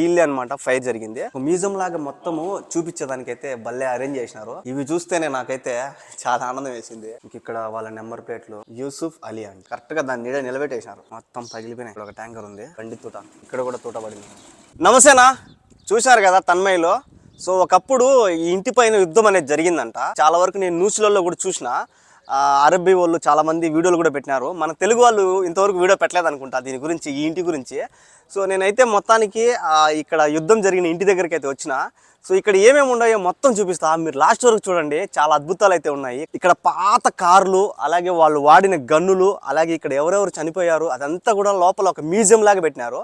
ఇల్లే అన్నమాట ఫైర్ జరిగింది. మ్యూజియం లాగా మొత్తము చూపించడానికైతే భలే అరేంజ్ చేసినారు. ఇవి చూస్తేనే నాకైతే చాలా ఆనందం వేసింది. ఇక్కడ వాళ్ళ నెంబర్ ప్లేట్లు యూసుఫ్ అలీ అని కరెక్ట్ గా దాన్ని నీడ నిలబెట్టేసినారు. మొత్తం పగిలిపోయినాయి. ఇక్కడ ఒక ట్యాంకర్ ఉంది, బండి తూట, ఇక్కడ కూడా తూట పడింది. నమస్తేనా, చూశారు కదా తన్మయ్యలో. సో ఒకప్పుడు ఈ ఇంటి పైన యుద్ధం అనేది జరిగిందంట. చాలా వరకు నేను న్యూస్లలో కూడా చూసిన. అరబ్బీ వాళ్ళు చాలా మంది వీడియోలు కూడా పెట్టినారు. మన తెలుగు వాళ్ళు ఇంతవరకు వీడియో పెట్టలేదు అనుకుంటా దీని గురించి, ఈ ఇంటి గురించి. సో నేనైతే మొత్తానికి ఇక్కడ యుద్ధం జరిగిన ఇంటి దగ్గరికి అయితే వచ్చిన. సో ఇక్కడ ఏమేమి ఉన్నాయో మొత్తం చూపిస్తా, మీరు లాస్ట్ వరకు చూడండి. చాలా అద్భుతాలు అయితే ఉన్నాయి. ఇక్కడ పాత కార్లు, అలాగే వాళ్ళు వాడిన గన్నులు, అలాగే ఇక్కడ ఎవరెవరు చనిపోయారు అదంతా కూడా లోపల ఒక మ్యూజియం లాగా పెట్టినారు.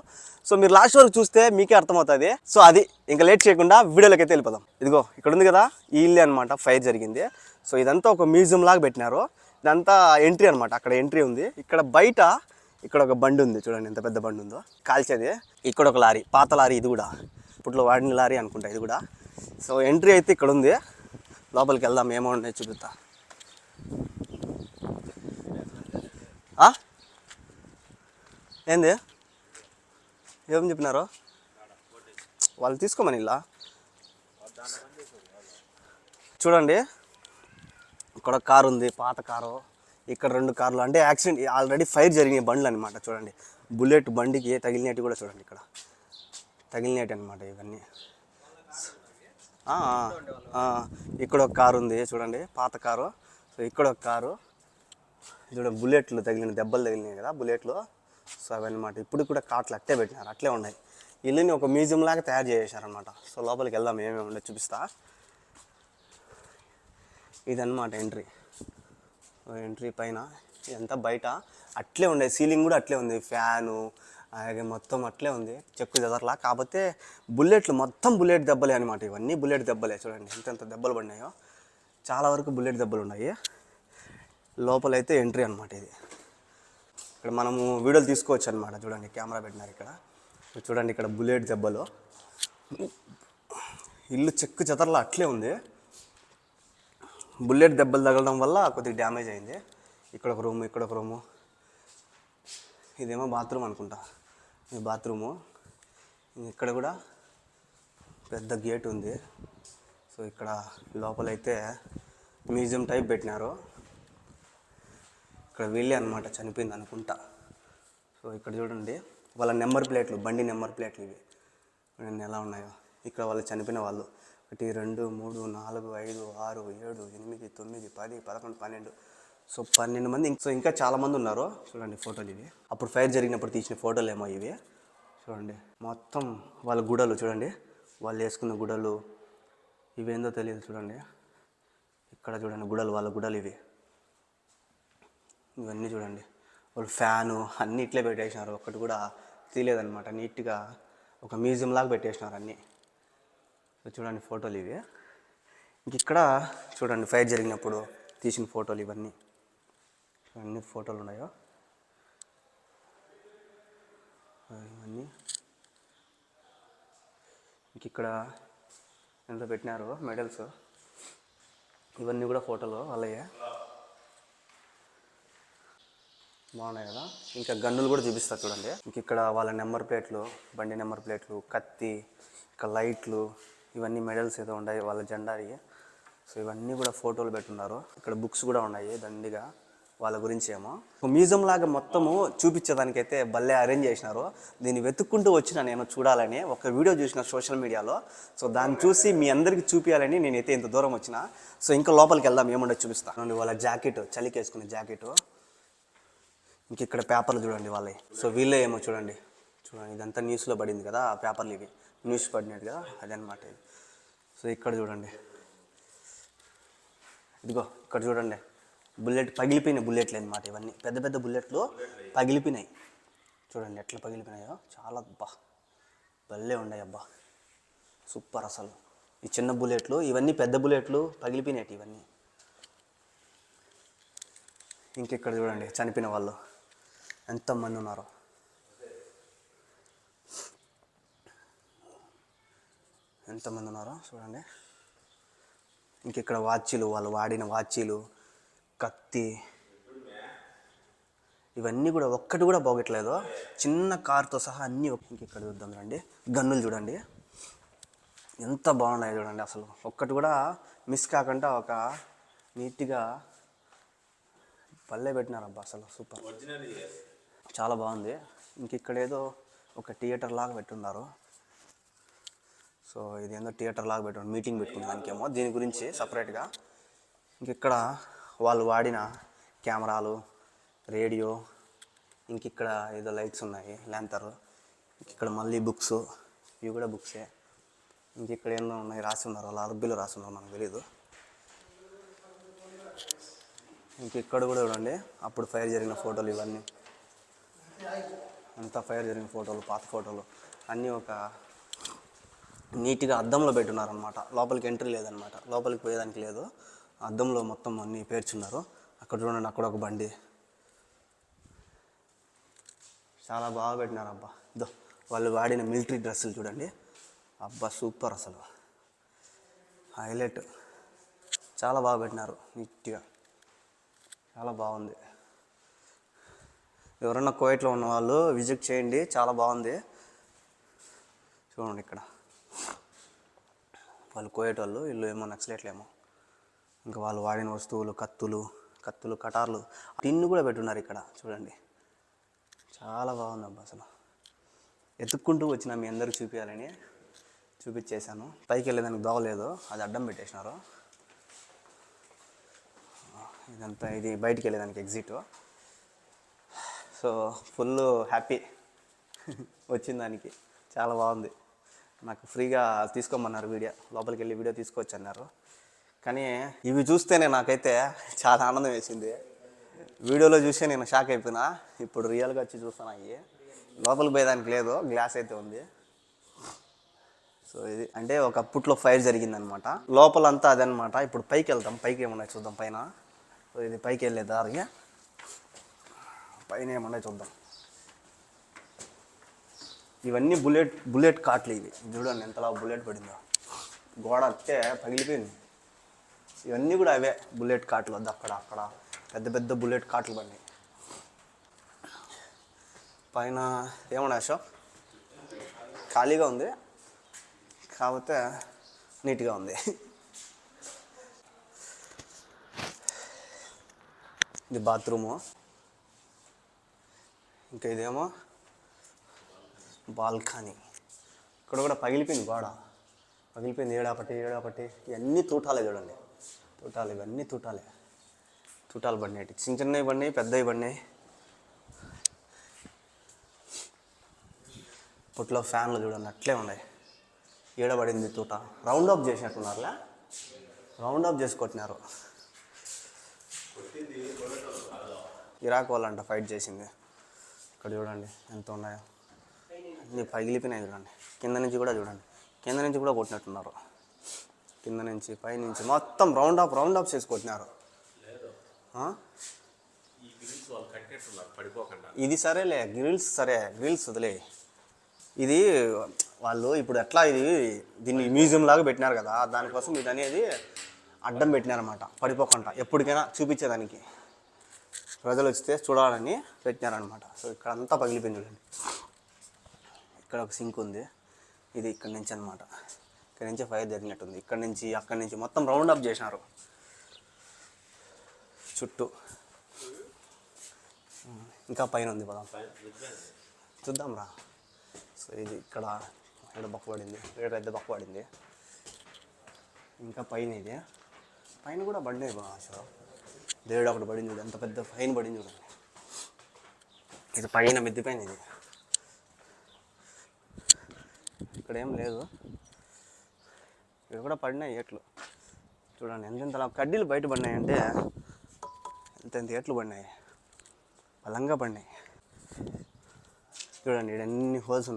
సో మీరు లాస్ట్ వరకు చూస్తే మీకే అర్థమవుతుంది. సో అది ఇంకా లేట్ చేయకుండా వీడియోలోకి అయితే వెళ్ళిపోదాం. ఇదిగో ఇక్కడ ఉంది కదా, ఈ ఇల్లే అనమాట ఫైర్ జరిగింది. సో ఇదంతా ఒక మ్యూజియం లాగా పెట్టినారు. ఇదంతా ఎంట్రీ అనమాట, అక్కడ ఎంట్రీ ఉంది. ఇక్కడ బయట ఇక్కడ ఒక బండి ఉంది, చూడండి ఎంత పెద్ద బండి ఉందో కాల్చేది. ఇక్కడ ఒక లారీ, పాత లారీ, ఇది కూడా ఇప్పట్లో వాడిన లారీ అనుకుంటా ఇది కూడా. సో ఎంట్రీ అయితే ఇక్కడ ఉంది. లోపలికి వెళ్దాం, ఏమో ఉన్నాయి చూపిస్తా. ఏంది ఏం చెప్పినారు వాళ్ళు, తీసుకోమని ఇలా చూడండి. ఇక్కడ కారు ఉంది, పాత కారు. ఇక్కడ 2 కార్లు, అంటే యాక్సిడెంట్ ఆల్రెడీ ఫైర్ జరిగిన బండ్లు అనమాట. చూడండి బుల్లెట్ బండికి తగిలినట్టు కూడా చూడండి, ఇక్కడ తగిలినట్టు అనమాట ఇవన్నీ. ఇక్కడ ఒక కారు ఉంది చూడండి, పాత కారు. సో ఇక్కడ ఒక కారు చూడండి, బుల్లెట్లు తగిలిన, దెబ్బలు తగిలినాయి కదా బుల్లెట్లు. సో అవన్నమాట ఇప్పుడు కూడా కాట్లు అట్టే పెట్టినారు, అట్లే ఉన్నాయి. ఇల్లుని ఒక మ్యూజియం లాగా తయారు చేశారనమాట. సో లోపలికి వెళ్దాం, ఏమేమి ఉండో చూపిస్తా. ఇదన్నమాట ఎంట్రీ. ఎంట్రీ పైన ఇదంతా బయట అట్లే ఉండే, సీలింగ్ కూడా అట్లే ఉంది, ఫ్యాను అలాగే మొత్తం అట్లే ఉంది, చెక్కు చెదరలా. కాకపోతే బుల్లెట్లు మొత్తం బుల్లెట్ దెబ్బలే అనమాట. ఇవన్నీ బుల్లెట్ దెబ్బలే. చూడండి ఎంత దెబ్బలు పడినాయో, చాలా వరకు బుల్లెట్ దెబ్బలు ఉన్నాయి. లోపలైతే ఎంట్రీ అనమాట ఇది. ఇక్కడ మనము వీడియోలు తీసుకోవచ్చు అనమాట. చూడండి కెమెరా పెట్టినారు ఇక్కడ. చూడండి ఇక్కడ బుల్లెట్ దెబ్బలు, ఇల్లు చెక్కు చెదరలా అట్లే ఉంది. బుల్లెట్ దెబ్బలు తగలడం వల్ల కొద్దిగా డ్యామేజ్ అయింది. ఇక్కడ ఒక రూము, ఇక్కడ ఒక రూము. ఇదేమో బాత్రూమ్ అనుకుంటా, ఈ బాత్రూము. ఇక్కడ కూడా పెద్ద గేట్ ఉంది. సో ఇక్కడ లోపలైతే మ్యూజియం టైప్ పెట్టినారు. ఇక్కడ వీళ్ళే అనమాట చనిపోయింది అనుకుంటా. సో ఇక్కడ చూడండి వాళ్ళ నెంబర్ ప్లేట్లు, బండి నెంబర్ ప్లేట్లు ఇవి ఎలా ఉన్నాయో. ఇక్కడ వాళ్ళు చనిపోయిన వాళ్ళు 1 2 3 4 5 6 7 8 9 10 11 12. సో 12 మంది. సో ఇంకా చాలామంది ఉన్నారు. చూడండి ఫోటోలు ఇవి, అప్పుడు ఫైర్ జరిగినప్పుడు తీసిన ఫోటోలు ఏమో ఇవి. చూడండి మొత్తం వాళ్ళ గుడలు, చూడండి వాళ్ళు వేసుకున్న గుడలు ఇవేందో తెలియదు. చూడండి ఇక్కడ చూడండి గుడలు, వాళ్ళ గుడలు ఇవి. ఇవన్నీ చూడండి, వాళ్ళు ఫ్యాను అన్నీ ఇట్లే పెట్టేసినారు, ఒక్కటి కూడా తీయలేదన్నమాట. నీట్గా ఒక మ్యూజియం లాగా పెట్టేసినారు అన్నీ. చూడండి ఫోటోలు ఇవి. ఇంక ఇక్కడ చూడండి ఫైర్ జరిగినప్పుడు తీసిన ఫోటోలు ఇవన్నీ. అన్ని ఫోటోలు ఉన్నాయో ఇవన్నీ. ఇంక ఇక్కడ ఎంత పెట్టినారు మెడల్స్, ఇవన్నీ కూడా ఫోటోలు వాళ్ళయ్యే, బాగున్నాయి కదా. ఇంకా గన్నులు కూడా చూపిస్తారు చూడండి. ఇంక ఇక్కడ వాళ్ళ నెంబర్ ప్లేట్లు, బండి నెంబర్ ప్లేట్లు, కత్తి, ఇంకా లైట్లు, ఇవన్నీ మెడల్స్ ఏదో ఉన్నాయి వాళ్ళ జెండావి. సో ఇవన్నీ కూడా ఫోటోలు పెట్టున్నారు. ఇక్కడ బుక్స్ కూడా ఉన్నాయి దండిగా వాళ్ళ గురించి ఏమో. మ్యూజియం లాగా మొత్తము చూపించడానికైతే భలే అరేంజ్ చేసినారు. దీన్ని వెతుక్కుంటూ వచ్చిన నేను చూడాలని, ఒక వీడియో చూసిన సోషల్ మీడియాలో. సో దాన్ని చూసి మీ అందరికీ చూపించాలని నేనైతే ఇంత దూరం వచ్చిన. సో ఇంకా లోపలికి వెళ్దాం, ఏముండో చూపిస్తాను. వాళ్ళ జాకెట్, చలికి వేసుకునే జాకెట్. ఇంక ఇక్కడ పేపర్లు చూడండి వాళ్ళవి. సో వీళ్ళే ఏమో చూడండి, చూడండి ఇదంతా న్యూస్లో పడింది కదా, ఆ పేపర్లు ఇవి న్యూస్ పడినట్టు కదా, అదనమాట ఇది. సో ఇక్కడ చూడండి, ఇదిగో ఇక్కడ చూడండి బుల్లెట్ పగిలిపోయిన బుల్లెట్లు అనమాట. ఇవన్నీ పెద్ద పెద్ద బుల్లెట్లు పగిలిపోయినాయి. చూడండి ఎట్లా పగిలిపోయినాయో, చాలా భలే ఉన్నాయి అబ్బా, సూపర్ అసలు. ఈ చిన్న బుల్లెట్లు, ఇవన్నీ పెద్ద బుల్లెట్లు పగిలిపోయినాయి ఇవన్నీ. ఇంకెక్కడ చూడండి చనిపోయిన వాళ్ళు ఎంతమంది ఉన్నారు. ఎంతమంది ఉన్నారో చూడండి. ఇంకెక్కడ వాచీలు, వాళ్ళు వాడిన వాచీలు, కత్తి, ఇవన్నీ కూడా ఒక్కటి కూడా బాగోట్లేదు. చిన్న కార్తో సహా అన్నీ ఇక్కడ చూద్దాం రండి. గన్నులు చూడండి ఎంత బాగున్నాయి చూడండి. అసలు ఒక్కటి కూడా మిస్ కాకుండా ఒక నీట్గా పల్లె పెట్టినారబ్బా. అసలు సూపర్, చాలా బాగుంది. ఇక్కడ ఏదో ఒక థియేటర్ లాగా పెట్టున్నారు. సో ఇది ఏందో థియేటర్ లాగా పెట్టున్నారు, మీటింగ్ పెట్టుకున్న దానికేమో దీని గురించి సపరేట్గా. ఇక్కడ వాళ్ళు వాడిన కెమెరాలు, రేడియో, ఇక్కడ ఏదో లైట్స్ ఉన్నాయి, ల్యాంతర్. ఇక్కడ మళ్ళీ బుక్స్, ఇవి కూడా బుక్సే. ఇక్కడ ఏమో ఉన్నాయి, రాసి ఉన్నారు, వాళ్ళ అరబ్బీలో రాసి ఉన్నారు, మనకు తెలీదు. ఇక్కడ కూడా చూడండి అప్పుడు ఫైర్ జరిగిన ఫోటోలు, ఇవన్నీ అంతా ఫైర్ జరిగిన ఫోటోలు, పాత ఫోటోలు అన్నీ ఒక నీట్గా అద్దంలో పెట్టున్నారనమాట. లోపలికి ఎంట్రీ లేదనమాట, లోపలికి పోయేదానికి లేదు, అద్దంలో మొత్తం అన్నీ పేర్చున్నారు. అక్కడ చూడండి, అక్కడ ఒక బండి చాలా బాగా పెట్టినారు అబ్బా. ఇదో వాళ్ళు వాడిన మిలిటరీ డ్రెస్సులు చూడండి అబ్బా, సూపర్, అసలు హైలైట్. చాలా బాగా పెట్టినారు నీట్గా, చాలా బాగుంది. ఎవరన్నా కువైట్లో ఉన్న వాళ్ళు విజిట్ చేయండి, చాలా బాగుంది. చూడండి ఇక్కడ వాళ్ళు కువైట్ వాళ్ళు, వీళ్ళు ఏమో నక్సలైట్లేమో. ఇంకా వాళ్ళు వాడిన వస్తువులు, కత్తులు, కటార్లు, టిన్ను కూడా పెట్టున్నారు ఇక్కడ చూడండి. చాలా బాగుంది అబ్బా. అసలు ఎత్తుక్కుంటూ వచ్చిన మీ అందరికి చూపించాలని చూపించేశాను. పైకి వెళ్ళేదానికి దోవలేదు, అది అడ్డం పెట్టేసినారు. ఇదంతా ఇది బయటికి వెళ్ళేదానికి ఎగ్జిట్. సో ఫుల్ హ్యాపీ వచ్చిన దానికి, చాలా బాగుంది. నాకు ఫ్రీగా తీసుకోమన్నారు వీడియో, లోపలికి వెళ్ళి వీడియో తీసుకోవచ్చు అన్నారు. కానీ ఇవి చూస్తేనే నాకైతే చాలా ఆనందం వేసింది. వీడియోలో చూసే నేను షాక్ అయిపోయినా, ఇప్పుడు రియల్గా వచ్చి చూస్తాను. అవి లోపలికి పోయేదానికి లేదు, గ్లాస్ అయితే ఉంది. సో ఇది అంటే ఒక అప్పట్లో ఫైర్ జరిగిందనమాట, లోపలంతా అదనమాట. ఇప్పుడు పైకి వెళ్తాం, పైకి ఏమన్నాయి చూద్దాం పైన. సో ఇది పైకి వెళ్ళే దారిగా, పైన ఏమన్నాయి చూద్దాం. ఇవన్నీ బుల్లెట్ కాట్లు. ఇవి చూడండి ఎంతలా బుల్లెట్ పడిందో, గోడ వచ్చే పగిలిపోయింది. ఇవన్నీ కూడా అవే బుల్లెట్ కాట్లు. వద్ద అక్కడ పెద్ద పెద్ద బుల్లెట్ కాట్లు పడినాయి. పైన ఏమన్నా అశోక్ ఖాళీగా ఉంది, కాకపోతే నీట్గా ఉంది. ఇది బాత్రూము. ఇంకా ఇదేమో బాల్కనీ. ఇక్కడ కూడా పగిలిపోయింది గోడ, పగిలిపోయింది. ఏడాపట్టి ఇవన్నీ తూటాలే చూడండి, తూటాలు. ఇవన్నీ తూటాలు పడినాయి, చిన్నవి పడినాయి, పెద్దవి పడినాయి. పుట్లో ఫ్యాన్లు చూడండి అట్లే ఉన్నాయి. ఏడబడింది తూట. రౌండ్ ఆఫ్ చేసినట్టున్నారులే, రౌండ్ ఆఫ్ చేసి కొట్టినారు. ఇరాక్ వాళ్ళంట ఫైట్ చేసింది. ఇక్కడ చూడండి ఎంత ఉన్నాయో, అన్నీ పగిలిపోయినాయి చూడండి. కింద నుంచి కూడా చూడండి, కింద నుంచి కూడా కొట్టినట్టున్నారు. కింద నుంచి పైనుంచి మొత్తం రౌండ్ ఆఫ్ చేసి కొట్టినారు. ఇది సరేలే, గ్రిల్స్ వదిలే. ఇది వాళ్ళు ఇప్పుడు ఎట్లా దీన్ని మ్యూజియం లాగా పెట్టినారు కదా, దానికోసం ఇది అనేది అడ్డం పెట్టినారన్నమాట, పడిపోకుండా ఎప్పటికైనా చూపించేదానికి, ప్రజలు వస్తే చూడాలని పెట్టినారనమాట. సో ఇక్కడ అంతా పగిలిపోయింది చూడండి. ఇక్కడ ఒక సింక్ ఉంది, ఇది ఇక్కడ నుంచి అనమాట. ఇక్కడ నుంచి ఫైర్ జరిగినట్టుంది. అక్కడి నుంచి మొత్తం రౌండ్ అప్ చేసినారు చుట్టూ. ఇంకా పైన ఉంది, పదం చూద్దాం రా. సో ఇది ఇక్కడ బొక్కబడింది, పెద్ద బొక్కబడింది. ఇంకా పైన ఇది పైన కూడా పడినాయి బా. అసలు దేవుడు ఒకటి పడింది చూడు, ఎంత పెద్ద పైన పడింది చూడండి. ఇది పైన మిద్దిపైన. ఇది ఇక్కడ ఏం లేదు, ఇవి కూడా పడినాయి ఏట్లు చూడండి. ఎంతలా కడ్డీలు బయట పడినాయంటే ఎంత ఏట్లు పడినాయి, బలంగా పడినాయి చూడండి. ఇక్కడ ఎన్ని హోల్స్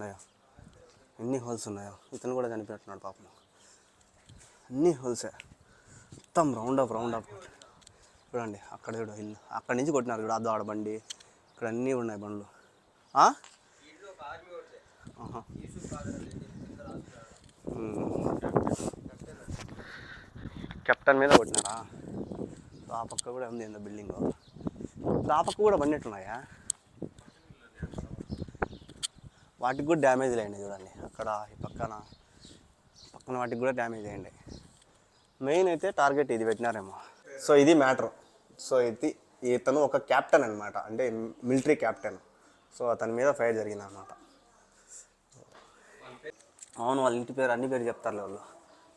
ఉన్నాయో, ఇతను కూడా చనిపోతున్నాడు పాపం. అన్ని హోల్సే, మొత్తం రౌండ్ ఆఫ్ చూడండి. అక్కడ చూడ ఇల్లు, అక్కడి నుంచి కొట్టినారు చూడ, అదో ఆడ బండి, ఇక్కడ అన్నీ ఉన్నాయి బండ్లు. కెప్టెన్ మీద కొట్టినారా? ఆ పక్క కూడా ఉంది ఏందో బిల్డింగ్, ఆ పక్క కూడా పడినట్టున్నాయా? వాటికి కూడా డ్యామేజ్ లేండి చూడండి, అక్కడ ఈ పక్కన వాటికి కూడా డ్యామేజ్ అయ్యండి. మెయిన్ అయితే టార్గెట్ ఇది పెట్టినారేమో. సో ఇది మ్యాటర్. సో ఇతను ఒక క్యాప్టెన్ అనమాట, అంటే మిలిటరీ క్యాప్టెన్. సో అతని మీద ఫైర్ జరిగింది అనమాట. అవును, వాళ్ళ ఇంటి పేరు అన్ని పేరు చెప్తారులే వాళ్ళు.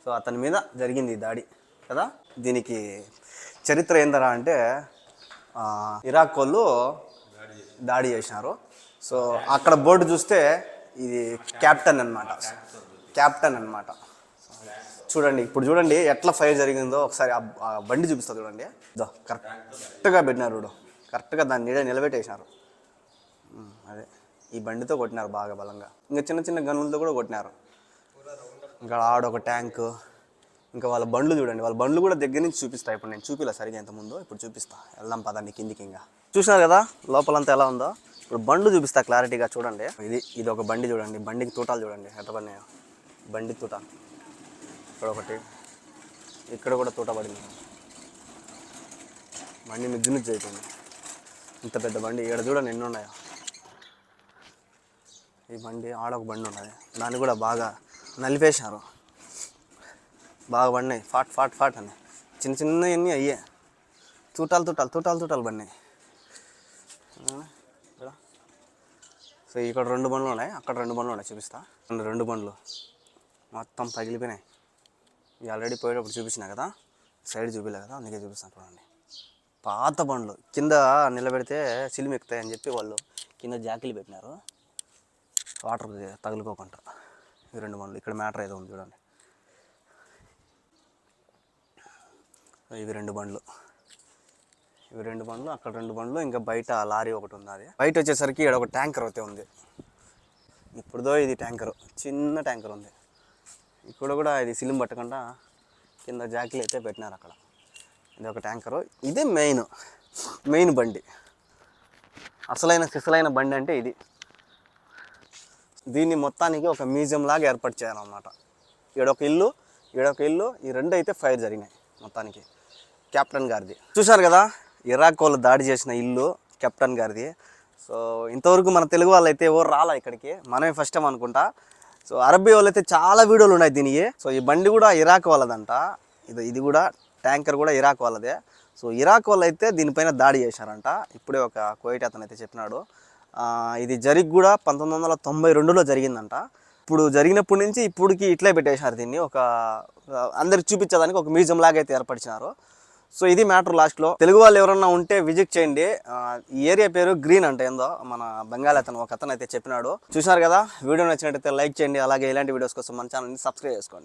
సో అతని మీద జరిగింది ఈ దాడి కదా. దీనికి చరిత్ర ఏందరా అంటే ఇరాక్ వాళ్ళు దాడి చేసినారు. సో అక్కడ బోర్డు చూస్తే ఇది క్యాప్టెన్ అనమాట. చూడండి, ఇప్పుడు చూడండి ఎట్లా ఫైర్ జరిగిందో ఒకసారి ఆ బండి చూపిస్తా చూడండి. కరెక్ట్గా పెట్టినారు, కరెక్ట్గా దాన్ని నిలబెట్టేసినారు. అదే ఈ బండితో కొట్టినారు బాగా బలంగా. ఇంకా చిన్న చిన్న గన్నులతో కూడా కొట్టినారు. ఇంకా ఆడొక ట్యాంకు, ఇంకా వాళ్ళ బండ్లు చూడండి, వాళ్ళ బండ్లు కూడా దగ్గర నుంచి చూపిస్తా. ఇప్పుడు నేను చూపిలా సరిగా ఇంతకుముందు, ఇప్పుడు చూపిస్తా. వెళ్దాం పదండి కిందికి. ఇంకా చూసినారు కదా లోపలంతా ఎలా ఉందో. ఇప్పుడు బండ్లు చూపిస్తా క్లారిటీగా చూడండి. ఇది ఒక బండి చూడండి, బండికి తూటాలు చూడండి ఎట్ట పడినాయో. బండి తూట ఇక్కడ ఒకటి, ఇక్కడ కూడా తూట పడింది. బండి నిగ్గు నుంచి అయిపోయింది. ఇంత పెద్ద బండి ఇక్కడ చూడండి ఎన్ని ఉన్నాయో. ఈ బండి ఆడొక బండి ఉన్నది, దాన్ని కూడా బాగా నలిపేసినారు. బాగా పడినాయి, ఫాట్ అని చిన్న చిన్నవన్నీ అయ్యే తూటాలు పడినాయి. సో ఇక్కడ 2 బండ్లు ఉన్నాయి, అక్కడ 2 బండ్లు ఉన్నాయి, చూపిస్తా. 2 బండ్లు మొత్తం పగిలిపోయినాయి. ఇవి ఆల్రెడీ పోయేటప్పుడు చూపించినా కదా, సైడ్ చూపిలే కదా, అందుకే చూపిస్తాను చూడండి. పాత బండ్లు కింద నిలబెడితే సిలిమి ఎక్కుతాయని చెప్పి వాళ్ళు కింద జాకీలు పెట్టినారు, వాటర్ తగులుకోకుండా. ఈ 2 బండ్లు, ఇక్కడ మ్యాటర్ ఏదో ఉంది చూడండి. ఇవి 2 బండ్లు, అక్కడ 2 బండ్లు, ఇంకా బయట లారీ ఒకటి ఉంది. అది బయట వచ్చేసరికి ఇక్కడ ఒక ట్యాంకర్ అయితే ఉంది. ఇప్పుడుదో ఇది ట్యాంకరు, చిన్న ట్యాంకర్ ఉంది. ఇక్కడ కూడా ఇది సిలిం పట్టకుండా కింద జాకీలు అయితే పెట్టినారు అక్కడ. ఇది ఒక ట్యాంకరు. ఇదే మెయిన్ బండి, సిసలైన బండి అంటే ఇది. దీన్ని మొత్తానికి ఒక మ్యూజియం లాగా ఏర్పాటు చేయాలన్నమాట. ఈడొక ఇల్లు, ఈ 2 అయితే ఫైర్ జరిగినాయి మొత్తానికి. కెప్టెన్ గారిది చూశారు కదా, ఇరాక్ వాళ్ళు దాడి చేసిన ఇల్లు కెప్టెన్ గారిది. సో ఇంతవరకు మన తెలుగు వాళ్ళు అయితే ఎవరు రాలా ఇక్కడికి, మనమే ఫస్ట్ టైం అనుకుంటా. సో అరబ్బీ వాళ్ళు అయితే చాలా వీడియోలు ఉన్నాయి దీనికి. సో ఈ బండి కూడా ఇరాక్ వాళ్ళదంట, ఇది కూడా ట్యాంకర్ కూడా ఇరాక్ వాళ్ళదే. సో ఇరాక్ వాళ్ళు అయితే దీనిపైన దాడి చేశారంట. ఇప్పుడే ఒక కోయిట్ అతను అయితే చెప్పినాడు. ఇది జరిగి కూడా 1992లో జరిగిందంట. ఇప్పుడు జరిగినప్పటి నుంచి ఇప్పటికి ఇట్లే పెట్టేశారు దీన్ని, ఒక అందరికి చూపించడానికి ఒక మ్యూజియం లాగా అయితే ఏర్పరిచినారు. సో ఇది మ్యాటర్. లాస్ట్లో తెలుగు వాళ్ళు ఎవరన్నా ఉంటే విజిట్ చేయండి. ఈ ఏరియా పేరు గ్రీన్ అంటే ఏందో మన బెంగాల్ ఒక అతను అయితే చెప్పినాడు. చూసారు కదా, వీడియో నచ్చినట్టయితే లైక్ చేయండి. అలాగే ఇలాంటి వీడియోస్ కోసం మన ఛానల్ని సబ్స్క్రైబ్ చేసుకోండి.